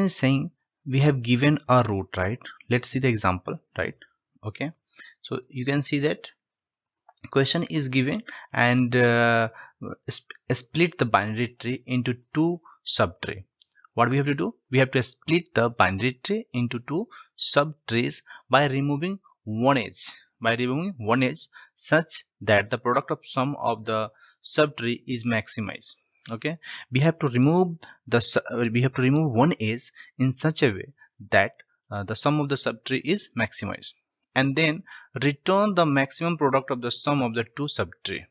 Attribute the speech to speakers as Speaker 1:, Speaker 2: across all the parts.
Speaker 1: is saying we have given a root, right? Let's see the example, right? Okay, so you can see that question is given and split the binary tree into two subtree. What we have to do? We have to split the binary tree into two subtrees by removing one edge. Such that the product of sum of the subtree is maximized. Okay, we have to remove one edge in such a way that the sum of the subtree is maximized, and then return the maximum product of the sum of the two subtree.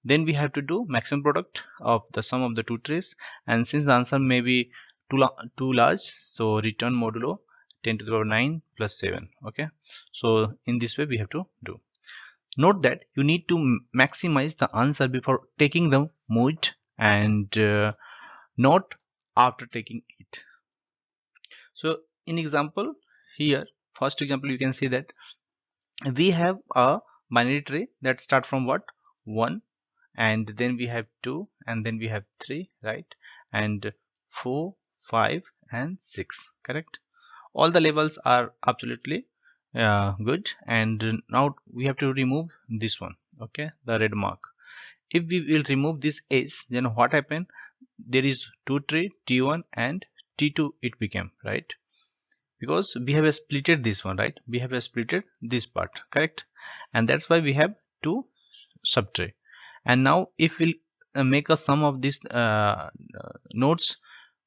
Speaker 1: Then we have to do maximum product of the sum of the two trees, and since the answer may be too large, so return modulo 10 to the power 9 plus 7. Okay, so in this way we have to do. Note that you need to maximize the answer before taking the mod and not after taking it. So in example here, first example, you can see that we have a binary tree that start from what? 1, and then we have 2, and then we have 3, right? And 4, 5 and 6, correct? All the labels are absolutely good, and now we have to remove this one, okay, the red mark. If we will remove this s, then what happened? There is 2 tree, t1 and t2 it became, right? Because we have splitted this one, right? We have splitted this part, correct? And that's why we have 2 subtree. And now if we'll make a sum of this nodes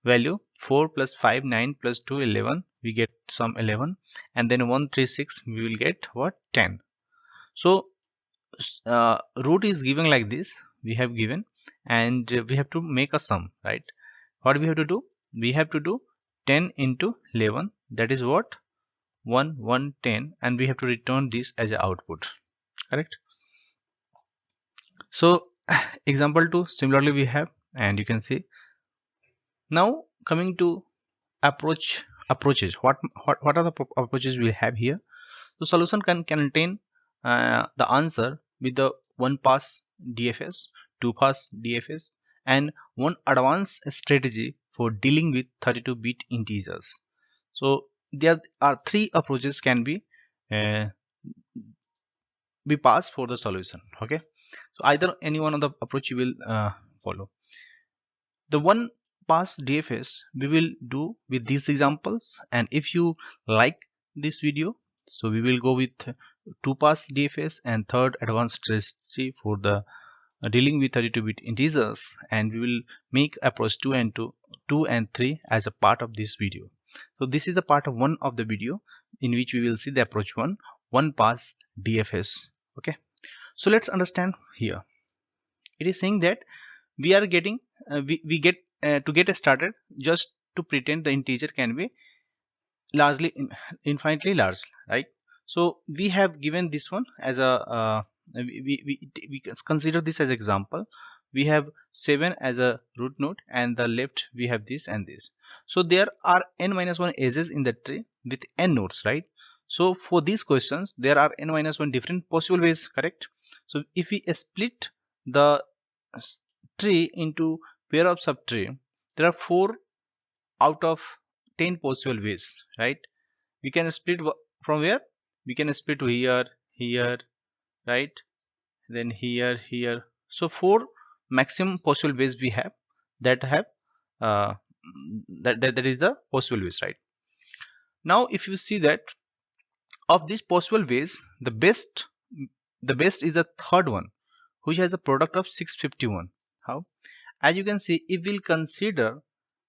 Speaker 1: value, 4 plus 5 9 plus 2 11, we get sum 11, and then 1 3 6 we will get what? 10. So root is given like this, we have given, and we have to make a sum, right? What we have to do? We have to do 10 into 11, that is what? 1 1 10, and we have to return this as an output, correct? So example 2 similarly we have, and you can see. Now coming to approaches, what are the approaches we have here? The solution can contain the answer with the 1 pass DFS, 2 pass DFS, and one advanced strategy for dealing with 32-bit integers. So there are 3 approaches can be passed for the solution. Okay, so either any one of the approach you will follow. The 1 pass DFS we will do with these examples, and if you like this video, so we will go with 2 pass DFS and third advanced strategy for the dealing with 32-bit integers, and we will make approach 2 and 3 as a part of this video. So this is the part of 1 of the video in which we will see the approach 1 pass DFS. Okay, so let's understand here. It is saying that we are getting we get to get started, just to pretend the integer can be largely infinitely large, right? So we have given this one as a we consider this as example. We have 7 as a root node, and the left we have this and this. So there are n-1 edges in the tree with n nodes, right? So for these questions there are n-1 different possible ways, correct? So if we split the tree into pair of subtree, there are 4 out of 10 possible ways, right? We can split from where? We can split to here, right? Then here. So 4 maximum possible ways we have that have that is the possible ways, right? Now if you see that of these possible ways, the best is the third one, which has a product of 651. How? As you can see, if we'll consider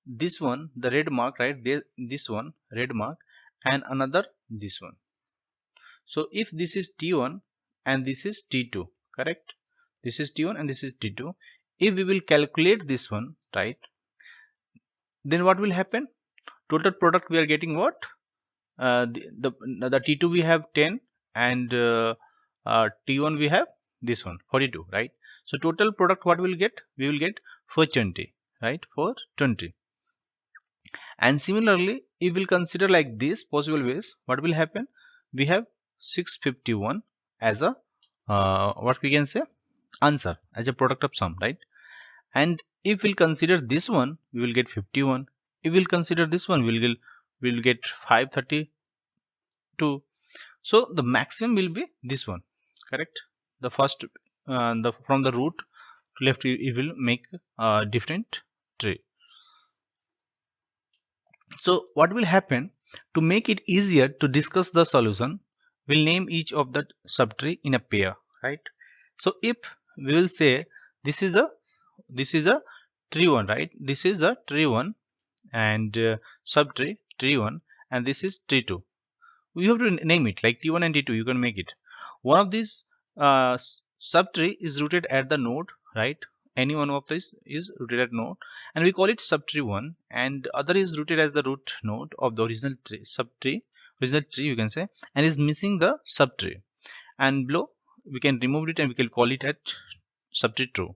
Speaker 1: this one, the red mark, right there, this one red mark, and another this one. So if this is T1 and this is T2, correct? This is T1 and this is T2. If we will calculate this one, right, then what will happen? Total product we are getting what? The T2 we have 10, and T1 we have this one 42, right? So total product what we'll get? We will get 420, right? 420. And similarly, if we'll consider like this possible ways, what will happen? We have 651 as a what we can say, answer as a product of sum, right? And if we'll consider this one, we will get 51. if we'll consider this one, we'll get 532. So the maximum will be this one, correct? The first from the root to left, you will make a different tree. So what will happen, to make it easier to discuss the solution, we'll name each of the subtree in a pair, right? So if we will say this is the tree 1, right? This is the tree 1 and subtree tree 1, and this is tree 2. You have to name it like T1 and T2. You can make it. One of these subtree is rooted at the node, right? Any one of this is rooted at node, and we call it subtree 1, and other is rooted as the root node of the original tree, original tree you can say, and is missing the subtree. And below we can remove it and we can call it at subtree 2.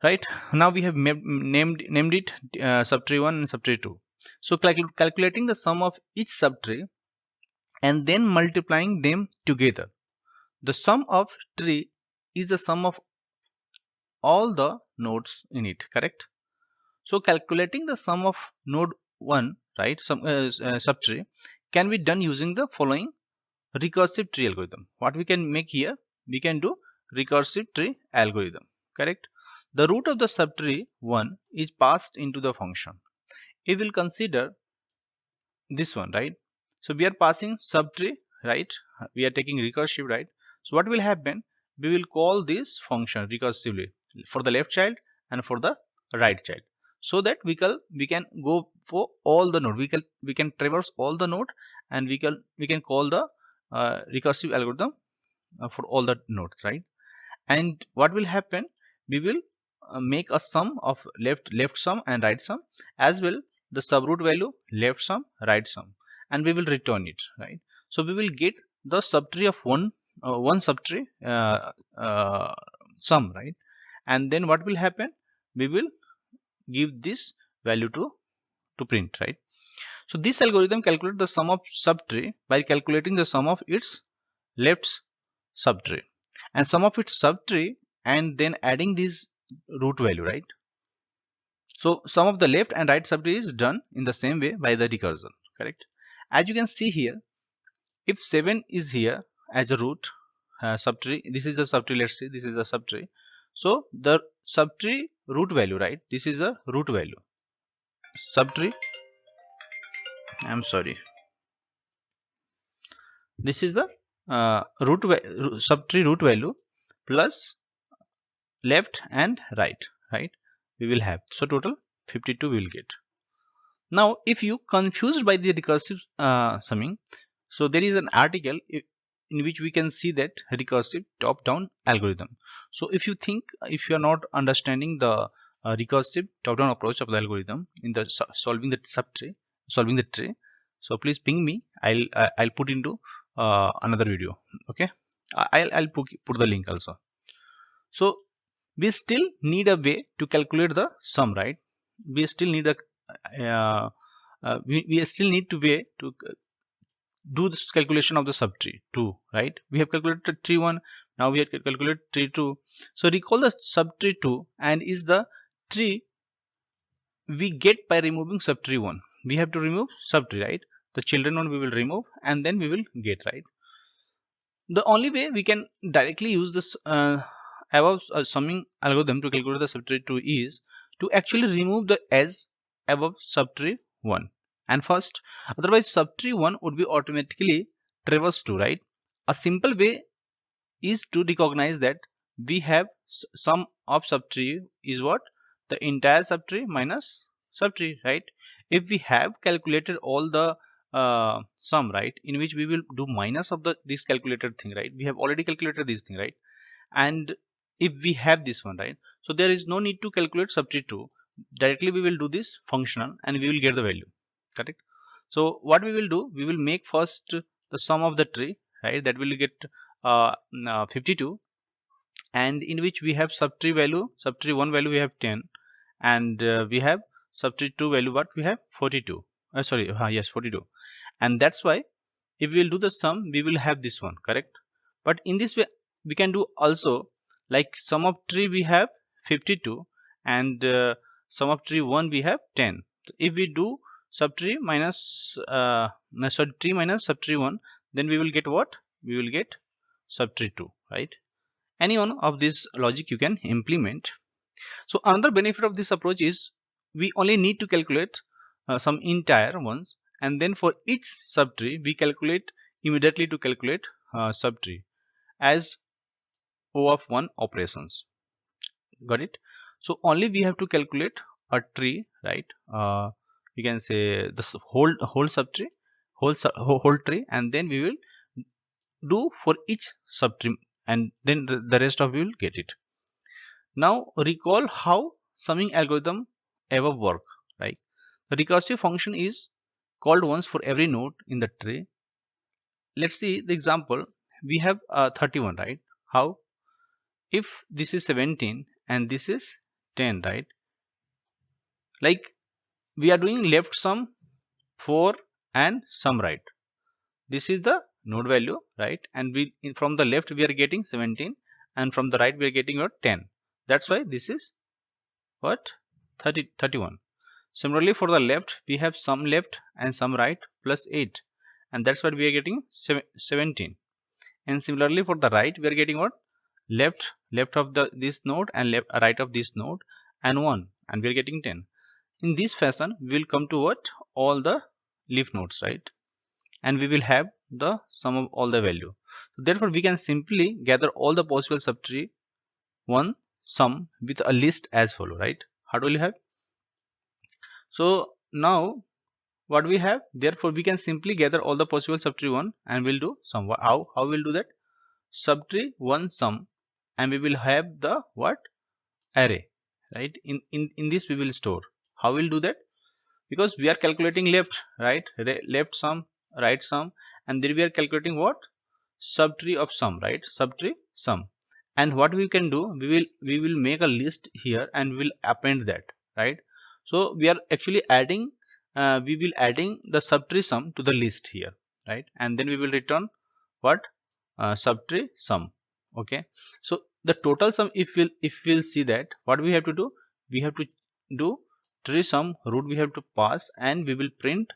Speaker 1: Right now we have named it subtree 1 and subtree 2. So calculating the sum of each subtree and then multiplying them together. The sum of tree is the sum of all the nodes in it, correct? So calculating the sum of node 1, right, subtree, can be done using the following recursive tree algorithm. What we can make here, we can do recursive tree algorithm, correct? The root of the subtree 1 is passed into the function. We will consider this one, right? So we are passing subtree, right? We are taking recursive, right? So what will happen, we will call this function recursively for the left child and for the right child, so that we can go for all the node, we can traverse all the node, and we can call the recursive algorithm for all the nodes, right? And what will happen, we will make a sum of left sum and right sum, as well the subroot value left sum right sum, and we will return it, right? So we will get the subtree of one subtree sum, right? And then what will happen, we will give this value to print, right? So this algorithm calculates the sum of subtree by calculating the sum of its left subtree and sum of its subtree, and then adding this root value, right? So sum of the left and right subtree is done in the same way by the recursion, correct? As you can see here, if 7 is here as a root subtree, this is the subtree, let's say this is the subtree. So the subtree root value, right? This is a root value. Subtree, I'm sorry. This is the subtree root value plus left and right, we will have. So total 52 we will get. Now if you confused by the recursive summing, so there is an article in which we can see that recursive top down algorithm. So if you are not understanding the recursive top down approach of the algorithm in the solving the tree, so please ping me. I'll put into another video. Okay, I'll put the link also. So we still need a way to calculate the sum, right? We still need we still need to way to do this calculation of the subtree 2, right? We have calculated tree 1, now we have calculated tree 2. So recall the subtree 2 and is the tree we get by removing subtree 1. We have to remove subtree, right? The children one we will remove and then we will get, right? The only way we can directly use this above summing algorithm to calculate the subtree 2 is to actually remove the edge above subtree 1 and first, otherwise subtree 1 would be automatically traversed to, right? A simple way is to recognize that we have sum of subtree is what? The entire subtree minus subtree, right? If we have calculated all the sum, right, in which we will do minus of this calculated thing, right? We have already calculated this thing, right? And if we have this one, right, so there is no need to calculate subtree 2. Directly we will do this functional and we will get the value, correct? So what we will do, we will make first the sum of the tree, right? That will get 52, and in which we have subtree 1 value we have 10, and we have subtree 2 value what we have 42. Yes, 42. And that's why if we will do the sum, we will have this one, correct? But in this way we can do also, like sum of tree we have 52 and sum of tree 1 we have 10. if we do subtree minus tree minus subtree 1, then we will get what? We will get subtree 2, right? Any one of this logic you can implement. So another benefit of this approach is we only need to calculate some entire ones, and then for each subtree we calculate immediately to calculate subtree as O of 1 operations. Got it? So only we have to calculate a tree, right? You can say this whole subtree, whole tree, and then we will do for each subtree, and then the rest of you will get it. Now recall how summing algorithm ever work, right? The recursive function is called once for every node in the tree. Let's see the example. We have 31, right? How? If this is 17 and this is 10, right? Like we are doing left sum 4 and sum right. This is the node value, right? And we from the left we are getting 17, and from the right we are getting what? 10. That's why this is what? 31. Similarly for the left we have sum left and sum right plus 8, and that's what we are getting 17. And similarly for the right we are getting what? Left of this node and right of this node and 1, and we are getting 10. In this fashion we will come to what? All the leaf nodes, right? And we will have the sum of all the value. So therefore we can simply gather all the possible subtree 1 sum with a list as follow, right? How do we have? So now what we have, therefore we can simply gather all the possible subtree 1 and we'll do sum. How we'll do that? Subtree 1 sum, and we will have the what? Array, right? In this we will store. How we'll do that? Because we are calculating left, right? Left sum, right sum, and then we are calculating what? Subtree of sum, right? Subtree sum. And what we can do, we will make a list here and we will append that, right? So we are actually adding we will adding the subtree sum to the list here, right? And then we will return what? Subtree sum. Okay, so the total sum, if we'll see that, what we have to do, we have to do tree sum root we have to pass, and we will print.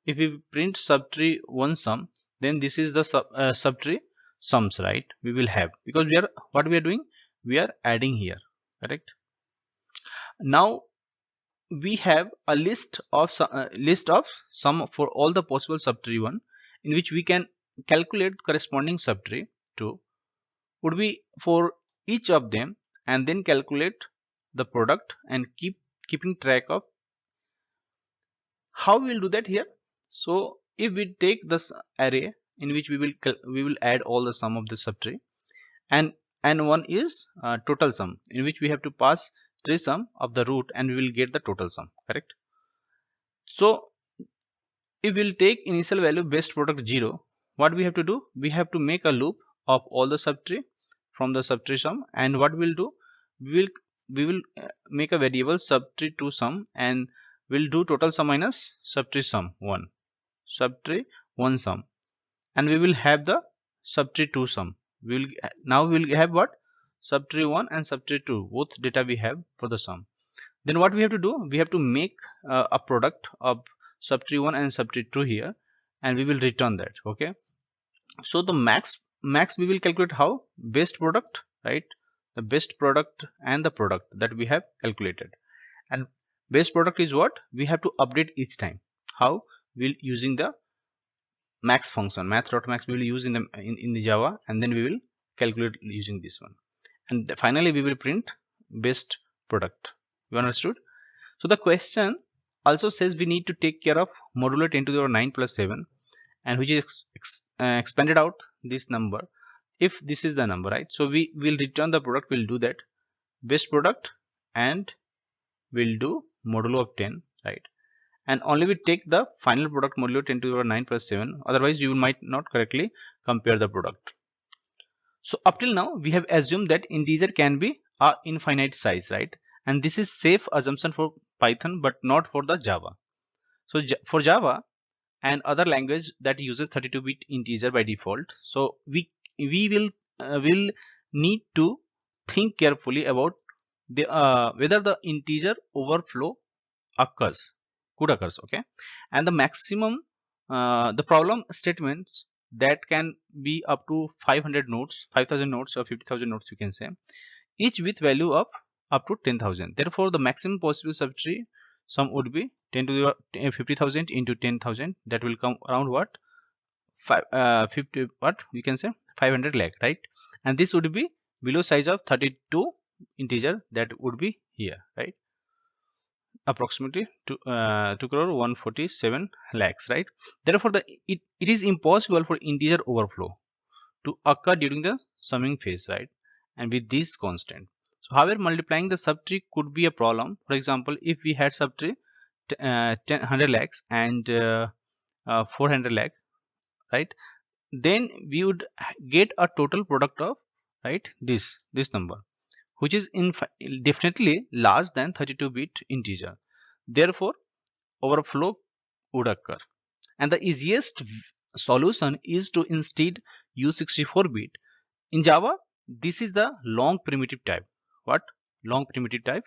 Speaker 1: If we print subtree 1 sum, then this is the subtree sums, right? We will have, because we are what we are doing, we are adding here, correct? Now we have a list of sum for all the possible subtree 1, in which we can calculate corresponding subtree 2 would be for each of them, and then calculate the product and keeping track of. How we will do that here? So if we take this array in which we will add all the sum of the subtree, and one is total sum, in which we have to pass tree sum of the root, and we will get the total sum, correct? So if we will take initial value best product 0, what we have to do, we have to make a loop of all the subtree from the subtree sum, and what we'll do, we will make a variable subtree 2 sum, and we'll do total sum minus subtree sum 1, subtree 1 sum, and we will have the subtree 2 sum. Now we will have what? Subtree 1 and subtree 2, both data we have for the sum. Then what we have to do, we have to make a product of subtree 1 and subtree 2 here, and we will return that. Okay, so the max we will calculate how? Best product, right? The best product and the product that we have calculated, and best product is what? We have to update each time. How? We'll using the max function, math.max we will use in the Java, and then we will calculate using this one, and finally we will print best product. You understood? So the question also says we need to take care of modulo 10 to the power 9 plus 7, and which is expanded out this number if this is the number, right? So we will return the product. We'll do that best product, and we'll do modulo of 10, right? And only we take the final product modulo 10 to the power 9 plus 7, otherwise you might not correctly compare the product. So up till now we have assumed that integer can be a infinite size, right? And this is safe assumption for Python, but not for the Java. So for Java and other language that uses 32-bit integer by default, so we will need to think carefully about the whether the integer overflow occurs. could occurs. Okay, and the maximum the problem statements that can be up to 500 nodes, 5000 nodes or 50,000 nodes, you can say, each with value of up to 10,000. Therefore, the maximum possible subtree sum would be 10 to the 50,000 into 10,000. That will come around what? 50, what we can say, 500 lakh, right? And this would be below size of 32 integer, that would be here, right? Approximately 2 crore 147 lakhs, right? Therefore, it is impossible for integer overflow to occur during the summing phase, right? And with this constant. So, however, multiplying the subtree could be a problem. For example, if we had subtree 100 lakhs and 400 lakh, right? Then we would get a total product of, right, this number, which is definitely larger than 32-bit integer. Therefore, overflow would occur. And the easiest solution is to instead use 64-bit. In Java, this is the long primitive type. What? Long primitive type,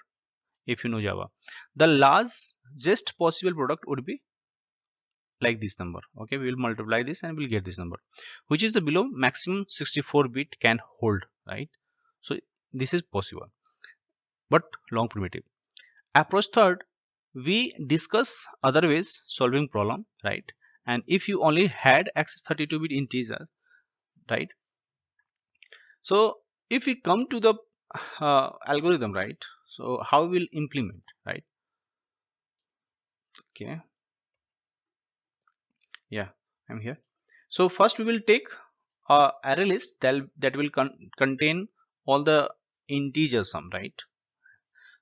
Speaker 1: if you know Java. The largest possible product would be like this number. Okay, we will multiply this and we'll get this number, which is the below maximum 64-bit can hold, right? So this is possible, but long primitive. Approach third, we discuss other ways solving problem, right? And if you only had access 32-bit integer, right? So if we come to the algorithm, right? So how we will implement, right? Okay, yeah, I'm here. So first we will take a array list that will contain all the integer sum, right?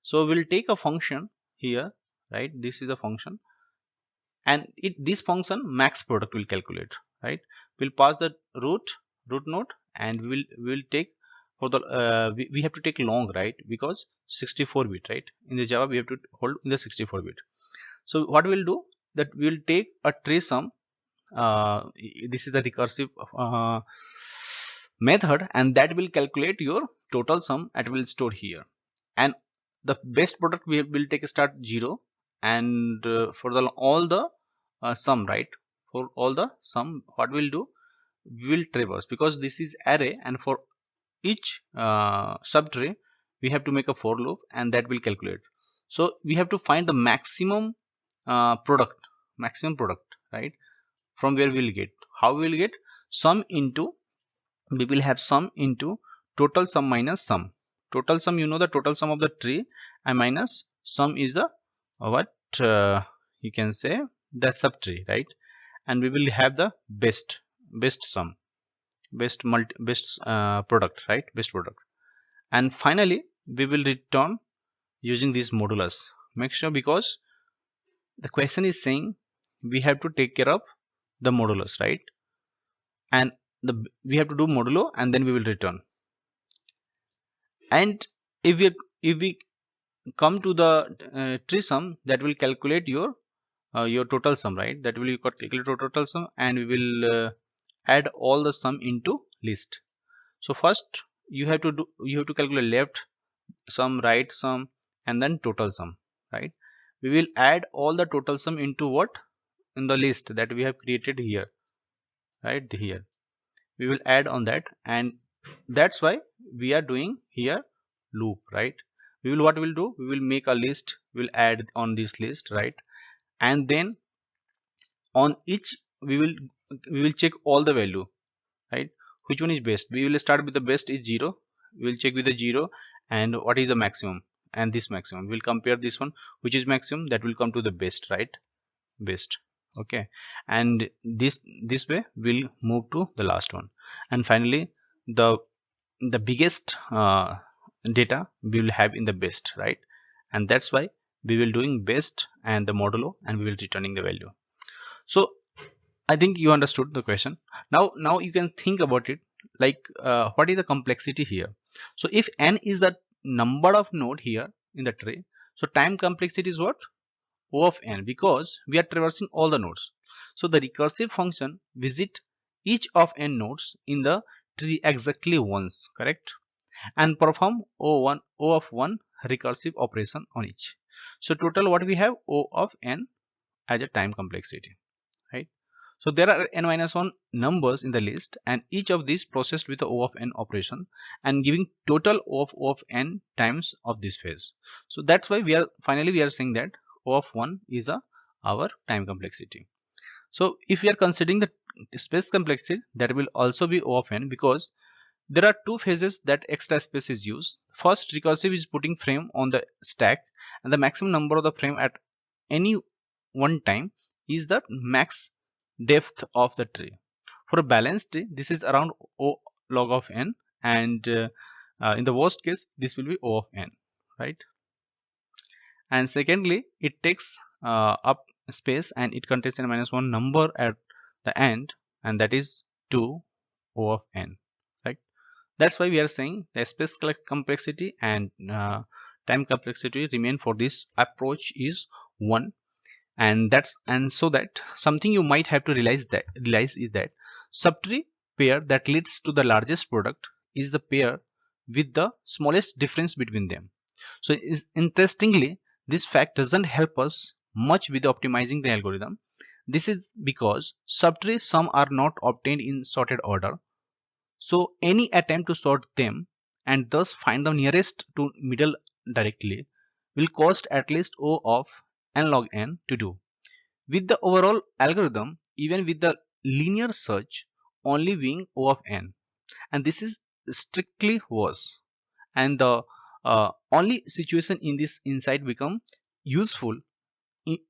Speaker 1: So we'll take a function here, right? This is the function, and this function max product will calculate, right? We'll pass the root node, and we will take for the we have to take long, right? Because 64-bit, right? In the Java we have to hold in the 64-bit. So what we'll do, that we will take a trace sum. This is the recursive method, and that will calculate your total sum. It will store here, and the best product we will take a start 0, and for all the sum, right? For all the sum, what we'll do, we will traverse, because this is array, and for each subtree we have to make a for loop, and that will calculate. So we have to find the maximum product, right? From where we will get, how we will get sum into, we will have sum into total sum minus sum. Total sum, you know, the total sum of the tree, and minus sum is the what you can say, the subtree, right? And we will have the best sum, best product, right? Best product. And finally we will return using this modulus. Make sure, because the question is saying we have to take care of the modulus, right? And we have to do modulo, and then we will return. And if we come to the tree sum, that will calculate your total sum, right? That will calculate your total sum, and we will add all the sum into list. So first you have to calculate left sum, right sum, and then total sum, right? We will add all the total sum into what? In the list that we have created here, right? Here we will add on that, and that's why we are doing here loop, right? What we'll do, we will make a list, we'll add on this list, right? And then on each we will check all the value, right? Which one is best? We will start with the best is 0. We will check with the 0, and what is the maximum, and this maximum we'll compare this one, which is maximum, that will come to the best, right? Best. Okay, and this way we'll move to the last one, and finally the biggest data we will have in the best, right? And that's why we will doing best and the modulo, and we will returning the value. So I think you understood the question. Now you can think about it, like what is the complexity here? So if n is the number of node here in the tree, so time complexity is what? O of n, because we are traversing all the nodes. So the recursive function visit each of n nodes in the tree exactly once, correct? And perform O of one recursive operation on each. So total what we have? O of n as a time complexity, right? So there are n-1 numbers in the list, and each of these processed with the O of n operation and giving total O of n times of this phase. So that's why we are saying that O of 1 is our time complexity. So if we are considering the space complexity, that will also be O of n, because there are two phases that extra space is used. First, recursive is putting frame on the stack, and the maximum number of the frame at any one time is the max depth of the tree. For a balanced tree, this is around O log of n, and in the worst case, this will be O of n, right? And secondly, it takes up space and it contains n-1 number at the end, and that is 2 O of n, right? That's why we are saying the space complexity and time complexity remain for this approach is 1. And so that something you might have to realize is that subtree pair that leads to the largest product is the pair with the smallest difference between them. So interestingly, this fact doesn't help us much with optimizing the algorithm. This is because subtree sum are not obtained in sorted order. So any attempt to sort them and thus find the nearest to middle directly will cost at least O of n log n to do. With the overall algorithm, even with the linear search only being O of n, and this is strictly worse. And the only situation in this insight become useful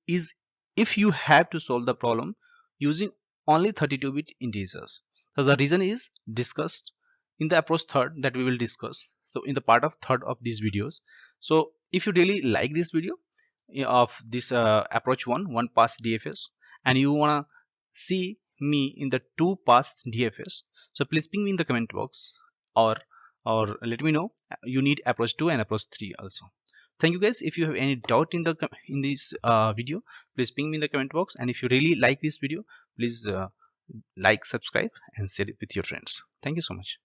Speaker 1: is if you have to solve the problem using only 32-bit integers. So the reason is discussed in the approach third that we will discuss. So in the part of third of these videos. So if you really like this video of this approach one pass DFS, and you wanna see me in the 2 pass DFS, so please ping me in the comment box, or let me know you need approach 2 and approach 3 also. Thank you guys. If you have any doubt in this video, please ping me in the comment box, and if you really like this video, please like, subscribe and share it with your friends. Thank you so much.